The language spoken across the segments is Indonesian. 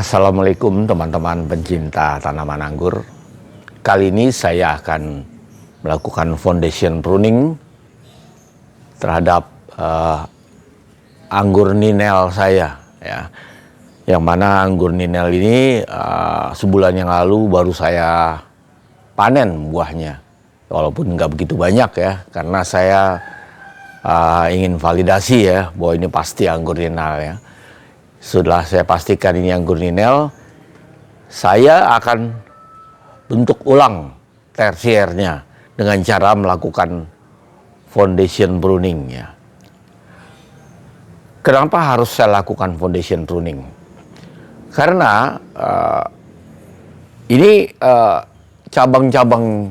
Assalamualaikum teman-teman pencinta tanaman anggur. Kali ini saya akan melakukan foundation pruning terhadap anggur ninel saya, ya. Yang mana anggur ninel ini sebulan yang lalu baru saya panen buahnya, walaupun nggak begitu banyak ya, karena saya ingin validasi ya bahwa ini pasti anggur ninel ya. Setelah saya pastikan ini anggur ninel, saya akan bentuk ulang tersiernya dengan cara melakukan foundation pruning ya. Kenapa harus saya lakukan foundation pruning? Karena ini cabang-cabang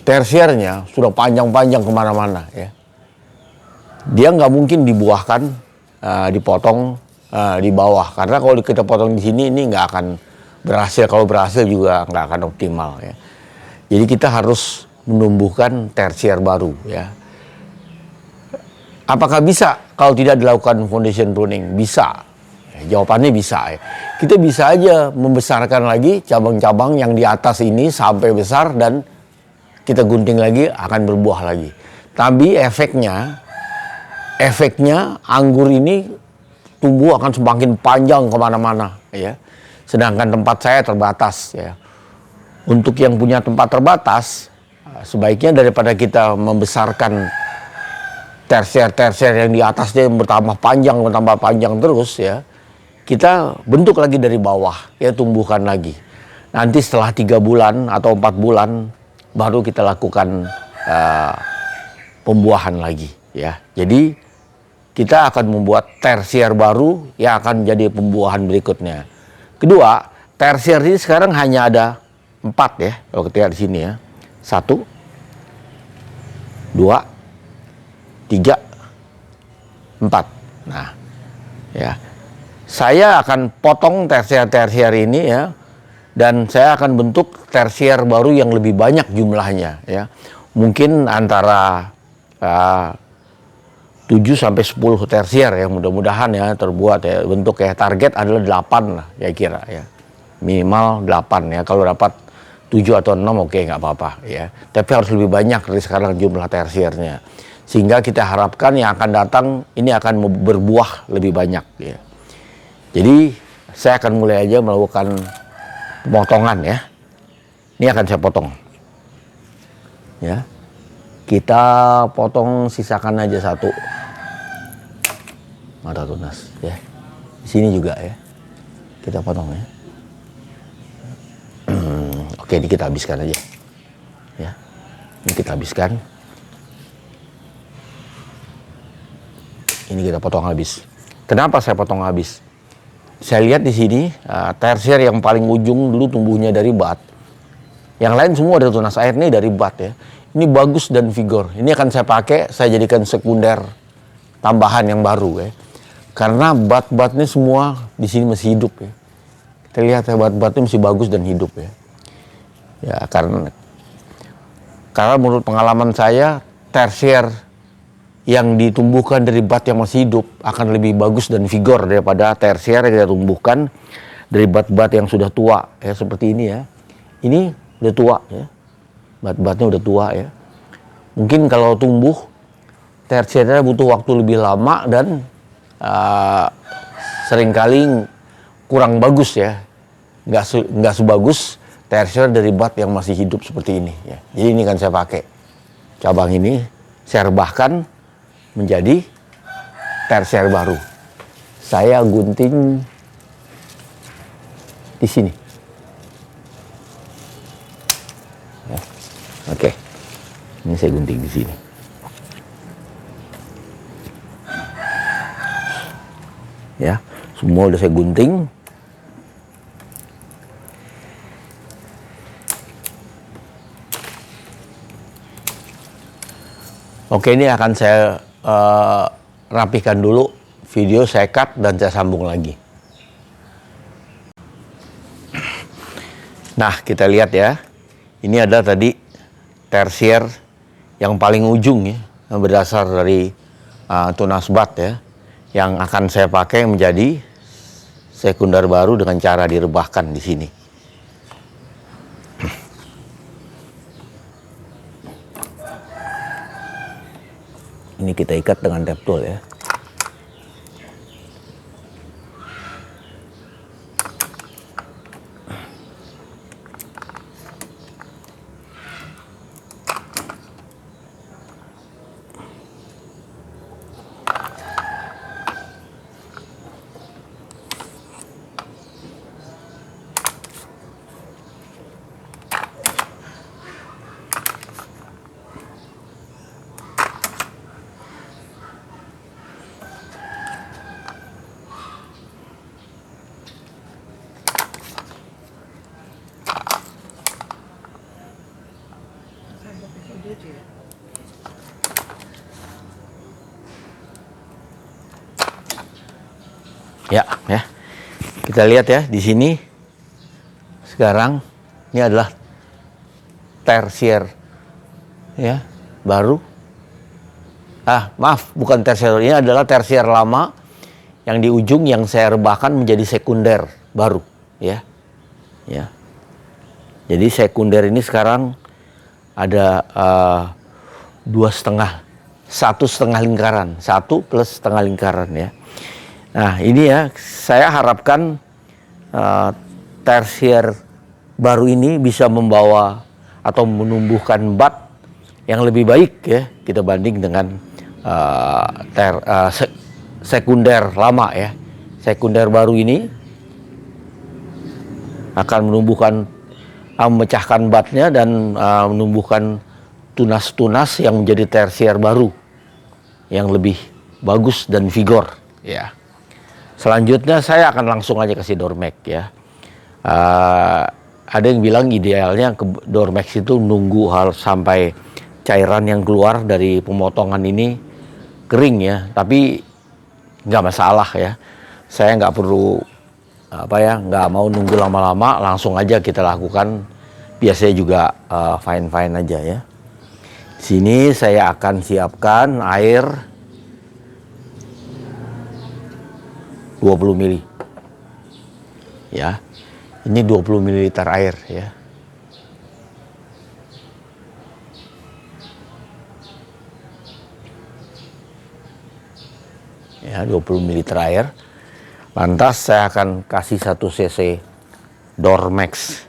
tersiernya sudah panjang-panjang kemana-mana ya. Dia nggak mungkin dibuahkan dipotong di bawah, karena kalau kita potong di sini ini nggak akan berhasil. Kalau berhasil juga nggak akan optimal ya. Jadi kita harus menumbuhkan tersier baru ya. Apakah bisa kalau tidak dilakukan foundation pruning? Bisa. Jawabannya bisa ya. Kita bisa aja membesarkan lagi cabang-cabang yang di atas ini sampai besar dan kita gunting lagi, akan berbuah lagi. Tapi efeknya anggur ini tumbuh akan semakin panjang kemana-mana ya. Sedangkan tempat saya terbatas ya. Untuk yang punya tempat terbatas, sebaiknya daripada kita membesarkan tersier yang di atasnya yang bertambah panjang terus ya, kita bentuk lagi dari bawah ya, tumbuhkan lagi. Nanti setelah 3 bulan atau 4 bulan baru kita lakukan pembuahan lagi ya. Jadi kita akan membuat tersier baru yang akan menjadi pembuahan berikutnya. Kedua, tersier ini sekarang hanya ada 4 ya, kalau kita lihat di sini ya. 1, 2, 3, 4. Nah, ya. Saya akan potong tersier ini ya, dan saya akan bentuk tersier baru yang lebih banyak jumlahnya ya. Mungkin antara 7 sampai 10 tersier ya, mudah-mudahan ya terbuat ya, bentuk ya. Target adalah 8 lah ya kira ya. Minimal 8 ya. Kalau dapat 7 atau 6 oke, nggak apa-apa ya. Tapi harus lebih banyak dari sekarang jumlah tersiernya. Sehingga kita harapkan yang akan datang ini akan berbuah lebih banyak ya. Jadi saya akan mulai aja melakukan pemotongan ya. Ini akan saya potong. Ya. Kita potong, sisakan aja 1 mata tunas ya. Di sini juga ya. Kita potong ya. Oke, ini kita habiskan aja. Ya. Ini kita habiskan. Ini kita potong habis. Kenapa saya potong habis? Saya lihat di sini tersier yang paling ujung dulu tumbuhnya dari bat. Yang lain semua ada tunas air, nih dari bat ya. Ini bagus dan vigor. Ini akan saya pakai, saya jadikan sekunder tambahan yang baru ya. Karena bat-batnya semua di sini masih hidup ya. Kita lihat ya, bat-batnya masih bagus dan hidup ya. Ya, karena menurut pengalaman saya, tersier yang ditumbuhkan dari bat yang masih hidup akan lebih bagus dan vigor daripada tersier yang kita tumbuhkan dari bat-bat yang sudah tua ya, seperti ini ya. Ini udah tua ya. Bat-batnya udah tua ya. Mungkin kalau tumbuh tersiernya butuh waktu lebih lama dan seringkali kurang bagus ya. Nggak sebagus tersier dari bat yang masih hidup seperti ini ya. Jadi ini kan saya pakai cabang ini, saya rebahkan menjadi tersier baru. Saya gunting di sini. Ya. Oke. Ini saya gunting di sini. Ya, semua udah saya gunting. Oke, ini akan saya rapihkan dulu. Video saya cut dan saya sambung lagi. Nah, kita lihat ya. Ini ada tadi tersier yang paling ujung ya, yang berdasar dari tunas bat ya, yang akan saya pakai menjadi sekunder baru dengan cara direbahkan di sini. Ini kita ikat dengan tap tool ya. Ya, kita lihat ya di sini. Sekarang ini adalah tersier ya baru. Maaf, bukan tersier, ini adalah tersier lama yang di ujung yang saya rebahkan menjadi sekunder baru ya. Jadi sekunder ini sekarang ada 1,5 lingkaran, 1 plus setengah lingkaran ya. Nah ini ya, saya harapkan tersier baru ini bisa membawa atau menumbuhkan bat yang lebih baik ya kita banding dengan sekunder lama ya. Sekunder baru ini akan memecahkan batnya dan menumbuhkan tunas-tunas yang menjadi tersier baru yang lebih bagus dan vigor ya. Selanjutnya saya akan langsung aja kasih Dormex ya. Ada yang bilang idealnya Dormex itu nunggu sampai cairan yang keluar dari pemotongan ini kering ya. Tapi nggak masalah ya. Saya nggak perlu nggak mau nunggu lama-lama, langsung aja kita lakukan. Biasanya juga fine-fine aja ya. Sini saya akan siapkan air 20 ml ya. Ini 20 ml air ya. Ya, 20 ml air. Lantas saya akan kasih 1 cc Dormex.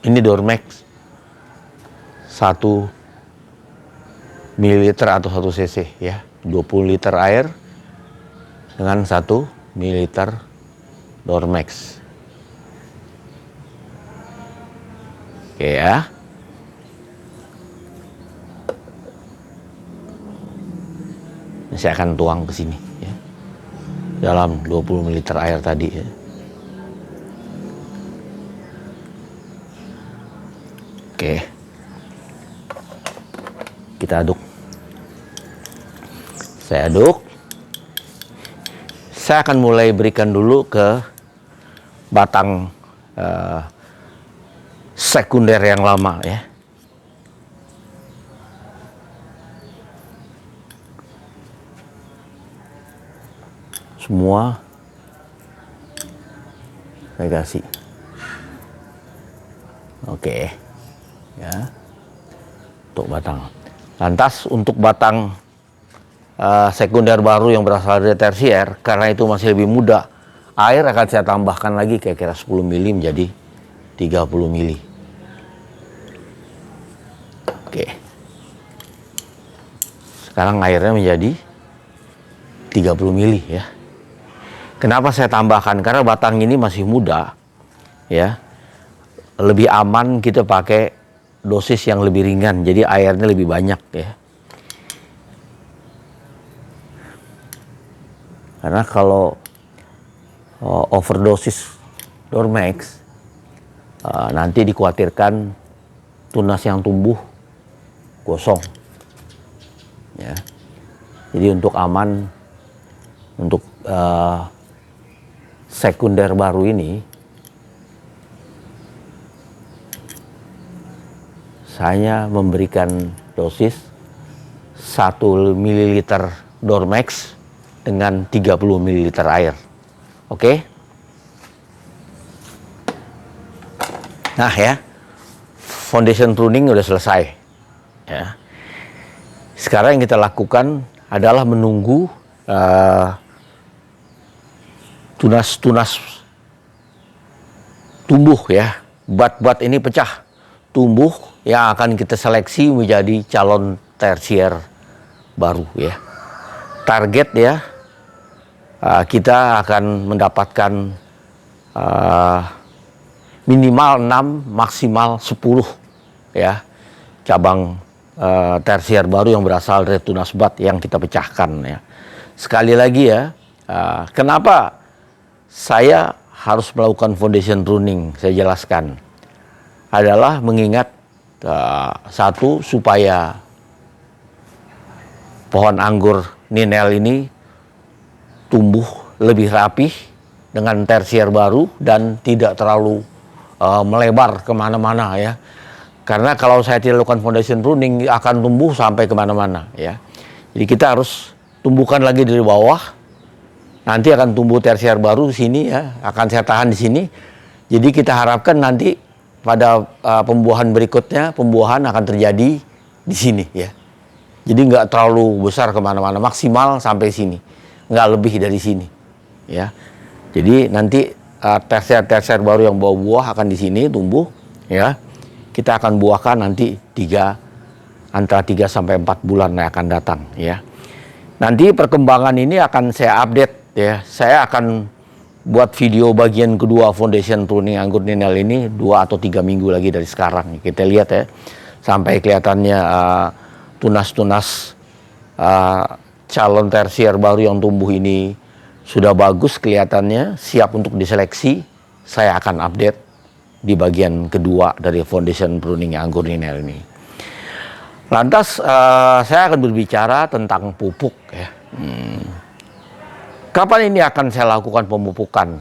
Ini Dormex 1 ml atau 1 cc ya. 20 liter air dengan 1 ml Dormex. Oke ya. Ini saya akan tuang ke sini ya. Dalam 20 ml air tadi ya. Oke, kita aduk. Saya aduk. Saya akan mulai berikan dulu ke batang sekunder yang lama ya. Semua saya kasih. Oke. Ya, untuk batang. Lantas untuk batang sekunder baru yang berasal dari tersier, karena itu masih lebih muda, air akan saya tambahkan lagi kira-kira 10 ml menjadi 30 ml. Oke. Sekarang airnya menjadi 30 ml ya. Kenapa saya tambahkan? Karena batang ini masih muda ya. Lebih aman kita pakai dosis yang lebih ringan, jadi airnya lebih banyak ya. Karena kalau overdosis Dormex nanti dikhawatirkan tunas yang tumbuh gosong ya. Jadi untuk aman untuk sekunder baru ini saya memberikan dosis 1 ml Dormex dengan 30 ml air. Oke? Nah ya, foundation pruning udah selesai. Ya. Sekarang yang kita lakukan adalah menunggu tunas-tunas tumbuh ya. Bat-bat ini pecah, tumbuh, yang akan kita seleksi menjadi calon tersier baru ya. Target ya, kita akan mendapatkan minimal 6, maksimal 10 ya cabang tersier baru yang berasal dari tunas bat yang kita pecahkan ya. Sekali lagi ya, kenapa saya harus melakukan foundation pruning, saya jelaskan, adalah mengingat satu, supaya pohon anggur Ninel ini tumbuh lebih rapih dengan tersier baru dan tidak terlalu melebar kemana-mana ya. Karena kalau saya tidak lakukan foundation pruning akan tumbuh sampai kemana-mana ya. Jadi kita harus tumbuhkan lagi dari bawah. Nanti akan tumbuh tersier baru di sini ya, akan saya tahan di sini. Jadi kita harapkan nanti pada pembuahan berikutnya, pembuahan akan terjadi di sini ya. Jadi nggak terlalu besar kemana-mana, maksimal sampai sini, nggak lebih dari sini ya. Jadi nanti tersier baru yang bawa buah akan di sini tumbuh ya. Kita akan buahkan nanti antara 3 sampai 4 bulan yang akan datang ya. Nanti perkembangan ini akan saya update ya. Saya akan buat video bagian kedua foundation pruning anggur Ninel ini 2 atau 3 minggu lagi dari sekarang. Kita lihat ya, sampai kelihatannya tunas-tunas calon tersier baru yang tumbuh ini sudah bagus kelihatannya, siap untuk diseleksi. Saya akan update di bagian kedua dari foundation pruning anggur Ninel ini. Lantas saya akan berbicara tentang pupuk ya. Kapan ini akan saya lakukan pemupukan?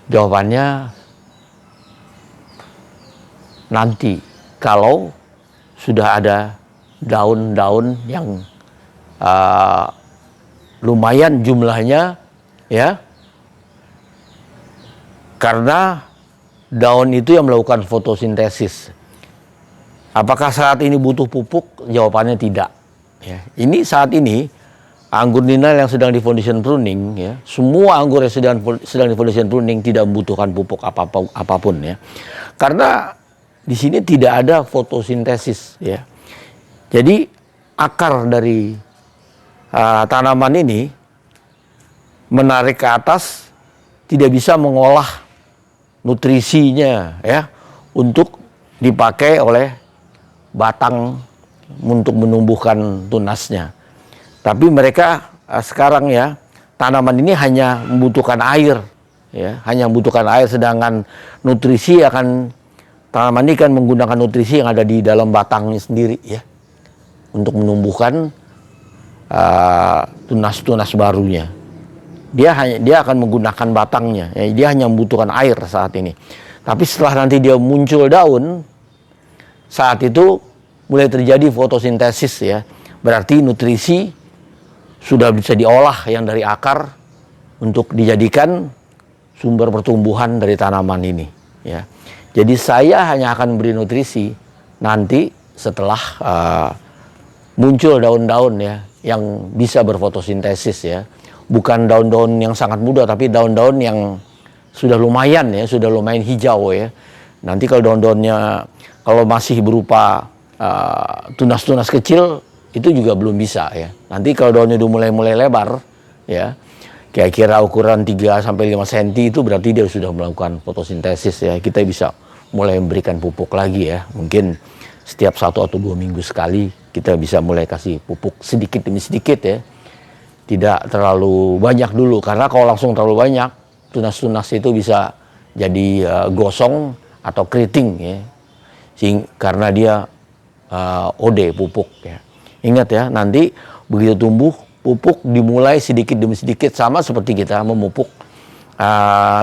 Jawabannya nanti, kalau sudah ada daun-daun yang lumayan jumlahnya ya. Karena daun itu yang melakukan fotosintesis. Apakah saat ini butuh pupuk? Jawabannya tidak. Ya. Ini saat ini anggur Ninel yang sedang di foundation pruning, ya, semua anggur yang sedang di foundation pruning tidak membutuhkan pupuk apapun ya. Karena di sini tidak ada fotosintesis ya. Jadi akar dari tanaman ini menarik ke atas, tidak bisa mengolah nutrisinya ya untuk dipakai oleh batang untuk menumbuhkan tunasnya. Tapi mereka sekarang ya, tanaman ini hanya membutuhkan air ya, hanya membutuhkan air, sedangkan nutrisi tanaman ini kan menggunakan nutrisi yang ada di dalam batangnya sendiri ya untuk menumbuhkan tunas-tunas barunya. Dia akan menggunakan batangnya ya, dia hanya membutuhkan air saat ini. Tapi setelah nanti dia muncul daun, saat itu mulai terjadi fotosintesis ya. Berarti nutrisi sudah bisa diolah yang dari akar untuk dijadikan sumber pertumbuhan dari tanaman ini ya. Jadi saya hanya akan beri nutrisi nanti setelah muncul daun-daun ya yang bisa berfotosintesis ya. Bukan daun-daun yang sangat muda, tapi daun-daun yang sudah lumayan ya, sudah lumayan hijau ya. Nanti kalau daun-daunnya kalau masih berupa tunas-tunas kecil, itu juga belum bisa ya. Nanti kalau daunnya udah mulai lebar ya, kira-kira ukuran 3 sampai 5 cm, itu berarti dia sudah melakukan fotosintesis ya. Kita bisa mulai memberikan pupuk lagi ya. Mungkin setiap 1 atau 2 minggu sekali kita bisa mulai kasih pupuk sedikit demi sedikit ya. Tidak terlalu banyak dulu, karena kalau langsung terlalu banyak, tunas-tunas itu bisa jadi gosong atau keriting ya. Karena dia OD pupuk ya. Ingat ya, nanti begitu tumbuh, pupuk dimulai sedikit demi sedikit, sama seperti kita memupuk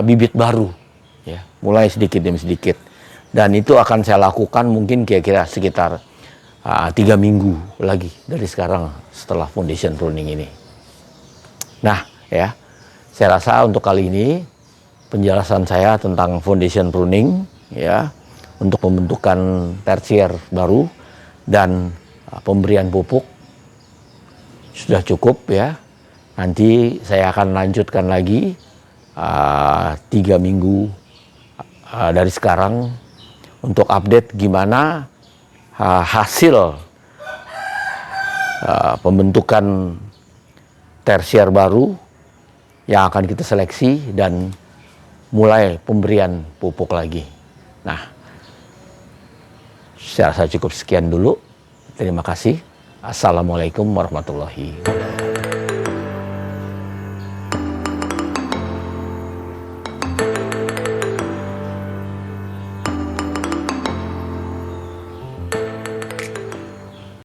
bibit baru ya. Mulai sedikit demi sedikit. Dan itu akan saya lakukan mungkin kira-kira sekitar 3 minggu lagi dari sekarang setelah foundation pruning ini. Nah ya, saya rasa untuk kali ini penjelasan saya tentang foundation pruning ya, untuk pembentukan tersier baru dan pemberian pupuk sudah cukup ya. Nanti saya akan lanjutkan lagi 3 minggu dari sekarang untuk update gimana hasil pembentukan tersier baru yang akan kita seleksi dan mulai pemberian pupuk lagi. Nah, saya rasa cukup sekian dulu. Terima kasih. Assalamualaikum warahmatullahi wabarakatuh.